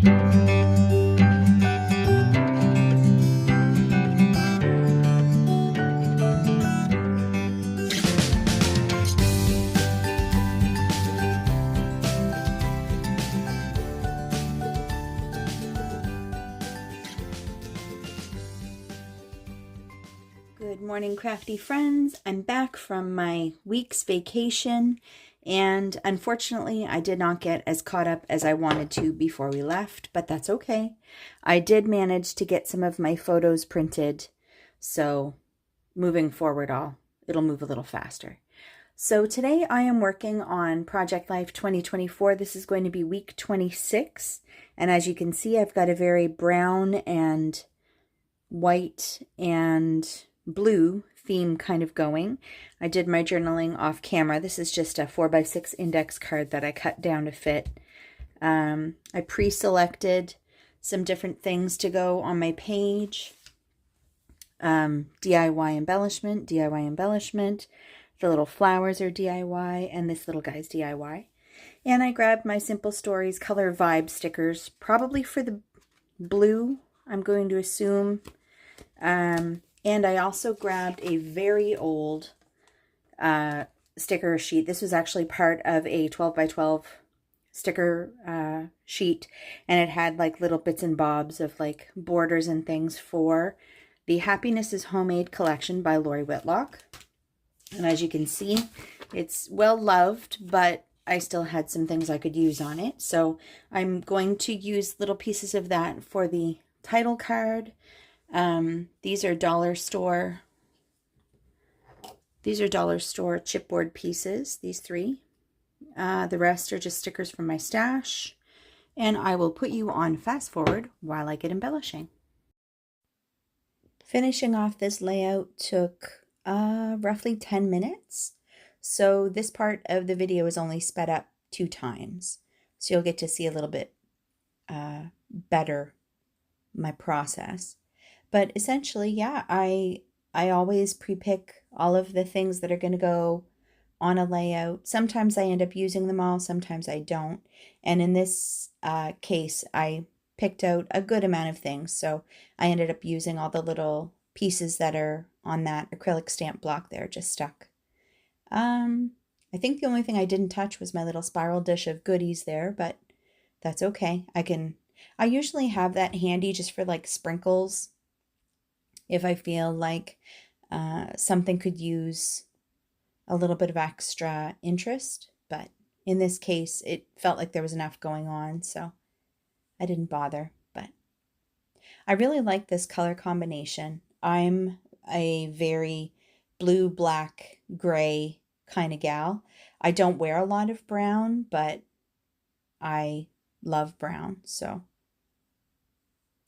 Good morning, crafty friends. I'm back from my week's vacation, and unfortunately, I did not get as caught up as I wanted to before we left, but that's okay. I did manage to get some of my photos printed, so moving forward, it'll move a little faster. So today I am working on Project Life 2024. This is going to be week 26, and as you can see, I've got a very brown and white and blue theme kind of going. I did my journaling off camera. This is just a 4x6 index card that I cut down to fit. I pre-selected some different things to go on my page. DIY embellishment. The little flowers are DIY, and this little guy's DIY. And I grabbed my Simple Stories Color Vibe stickers, probably for the blue, I'm going to assume. And I also grabbed a very old sticker sheet. This was actually part of a 12x12 sticker sheet, and it had like little bits and bobs of like borders and things for the Happiness is Homemade collection by Lori Whitlock. And as you can see, it's well loved, but I still had some things I could use on it. So I'm going to use little pieces of that for the title card. These are dollar store chipboard pieces, these three. The rest are just stickers from my stash. And I will put you on fast forward while I get embellishing. Finishing off this layout took roughly 10 minutes. So this part of the video is only sped up 2 times. So you'll get to see a little bit better my process. But essentially, yeah, I always pre-pick all of the things that are going to go on a layout. Sometimes I end up using them all, sometimes I don't. And in this case, I picked out a good amount of things. So I ended up using all the little pieces that are on that acrylic stamp block there, just stuck. I think the only thing I didn't touch was my little spiral dish of goodies there, but that's okay. I usually have that handy just for like sprinkles if I feel like something could use a little bit of extra interest. But in this case, it felt like there was enough going on, so I didn't bother. But I really like this color combination. I'm a very blue, black, gray kind of gal. I don't wear a lot of brown, but I love brown, so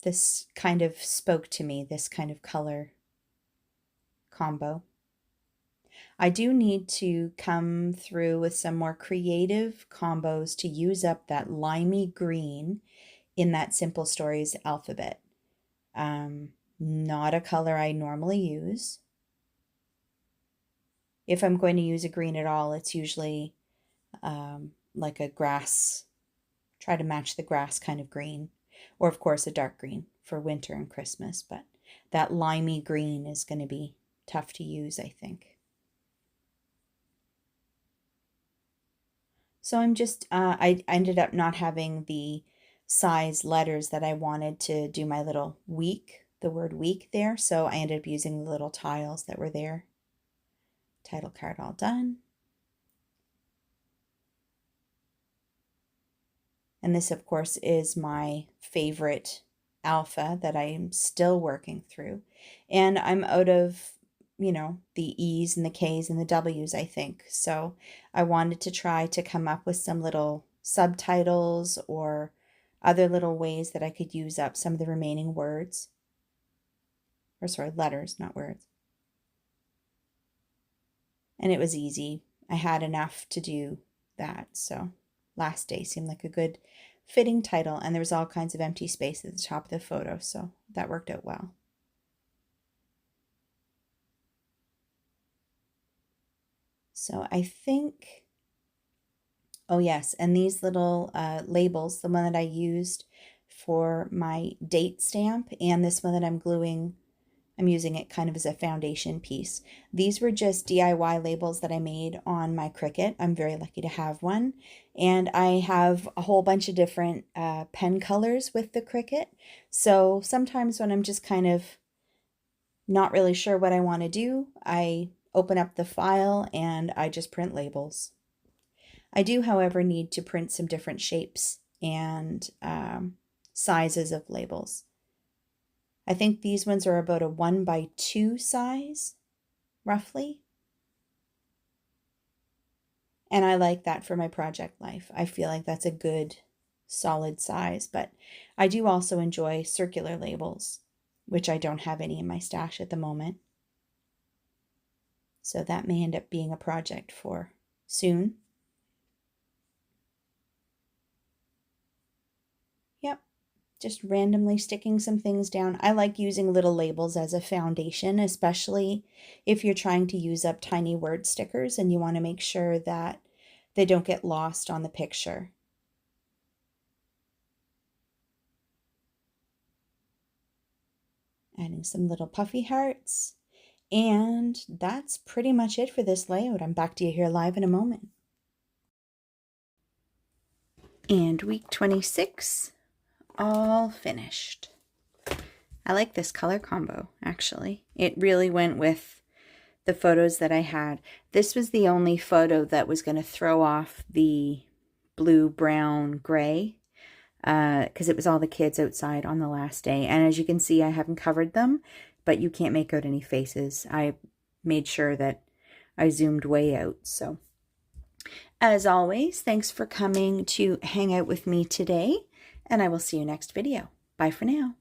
this kind of spoke to me, this kind of color combo. I do need to come through with some more creative combos to use up that limey green in that Simple Stories alphabet. Not a color I normally use. If I'm going to use a green at all, it's usually like a grass, try to match the grass kind of green. Or of course a dark green for winter and Christmas, but that limey green is going to be tough to use, I think. So I'm just, I ended up not having the size letters that I wanted to do my little week, the word week there, so I ended up using the little tiles that were there. Title card all done. And this, of course, is my favorite alpha that I am still working through. And I'm out of, the E's and the K's and the W's, I think. So I wanted to try to come up with some little subtitles or other little ways that I could use up some of the remaining words. Or sorry, letters, not words. And it was easy. I had enough to do that, so last day seemed like a good fitting title, and there was all kinds of empty space at the top of the photo, so that worked out well. So I think, oh yes, and these little labels, the one that I used for my date stamp, and this one that I'm gluing, I'm using it kind of as a foundation piece. These were just DIY labels that I made on my Cricut. I'm very lucky to have one. And I have a whole bunch of different pen colors with the Cricut. So sometimes when I'm just kind of not really sure what I want to do, I open up the file and I just print labels. I do, however, need to print some different shapes and sizes of labels. I think these ones are about a 1x2 size, roughly. And I like that for my project life. I feel like that's a good, solid size, but I do also enjoy circular labels, which I don't have any in my stash at the moment. So that may end up being a project for soon. Yep, just randomly sticking some things down. I like using little labels as a foundation, especially if you're trying to use up tiny word stickers and you want to make sure that they don't get lost on the picture. Adding some little puffy hearts. And that's pretty much it for this layout. I'm back to you here live in a moment. And week 26, all finished. I like this color combo, actually. It really went with the photos that I had. This was the only photo that was going to throw off the blue, brown, gray, because it was all the kids outside on the last day. And as you can see, I haven't covered them, but you can't make out any faces. I made sure that I zoomed way out. So as always, thanks for coming to hang out with me today, and I will see you next video. Bye for now.